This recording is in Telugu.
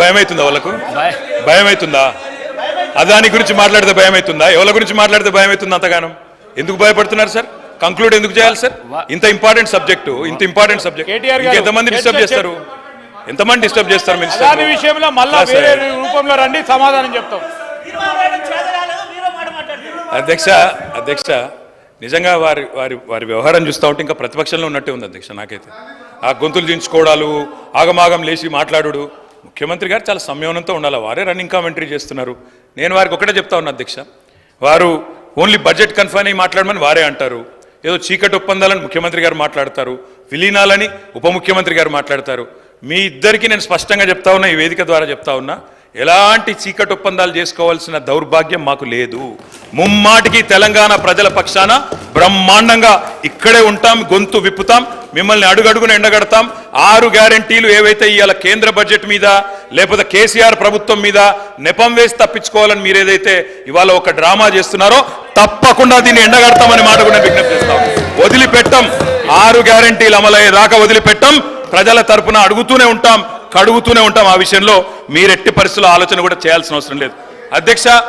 భయం అవుతుందా వాళ్ళకు? భయం అవుతుందా? అదాని గురించి మాట్లాడితే భయం అవుతుందా? ఎవరి గురించి మాట్లాడితే భయం అవుతుంది అంతగానం? ఎందుకు భయపడుతున్నారు సార్? కంక్లూడ్ ఎందుకు చేయాలి సార్? ఇంత ఇంపార్టెంట్ సబ్జెక్టు ఎంతమంది డిస్టర్బ్ చేస్తారు? ఎంతమంది డిస్టర్బ్ చేస్తారు? అదాని విషయంలో మళ్ళా వేరే రూపంలో రండి, సమాధానం చెప్తాం. అధ్యక్ష నిజంగా వారి వారి వారి వ్యవహారం చూస్తూ ఉంటే ఇంకా ప్రతిపక్షంలో ఉన్నట్టే ఉంది అధ్యక్ష. నాకైతే ఆ గొంతులు దించుకోవడాలు, ఆగమాగం లేచి మాట్లాడు. ముఖ్యమంత్రి గారు చాలా సంయమనంతో ఉండాలి. వారే రన్నింగ్ కామెంటరీ చేస్తున్నారు. నేను వారికి ఒకటే చెప్తా ఉన్నా అధ్యక్ష, వారు ఓన్లీ బడ్జెట్ కన్ఫైన్ అయ్యి మాట్లాడమని వారే అంటారు. ఏదో చీకటి ఒప్పందాలని ముఖ్యమంత్రి గారు మాట్లాడతారు, విలీనాలని ఉప ముఖ్యమంత్రి గారు మాట్లాడతారు. మీ ఇద్దరికి నేను స్పష్టంగా చెప్తా ఉన్నా, ఈ వేదిక ద్వారా చెప్తా ఉన్నా, ఎలాంటి చీకటి ఒప్పందాలు చేసుకోవాల్సిన దౌర్భాగ్యం మాకు లేదు. ముమ్మాటికి తెలంగాణ ప్రజల పక్షాన బ్రహ్మాండంగా ఇక్కడే ఉంటాం, గొంతు విప్పుతాం, మిమ్మల్ని అడుగడుగున ఎండగడతాం. 6 గ్యారెంటీలు ఏవైతే ఇవాళ కేంద్ర బడ్జెట్ మీద లేకపోతే కేసీఆర్ ప్రభుత్వం మీద నెపం వేసి తప్పించుకోవాలని మీరు ఏదైతే ఇవాళ ఒక డ్రామా చేస్తున్నారో తప్పకుండా దీన్ని ఎండగడతామని మాట కూడా విజ్ఞప్తి చేస్తాం. వదిలిపెట్టం. 6 గ్యారెంటీలు అమలయ్యేదాకా వదిలిపెట్టం. ప్రజల తరపున అడుగుతూనే ఉంటాం, కడుగుతూనే ఉంటాం. ఆ విషయంలో మీరు ఎట్టి పరిస్థితుల్లో ఆలోచన కూడా చేయాల్సిన అవసరం లేదు అధ్యక్ష.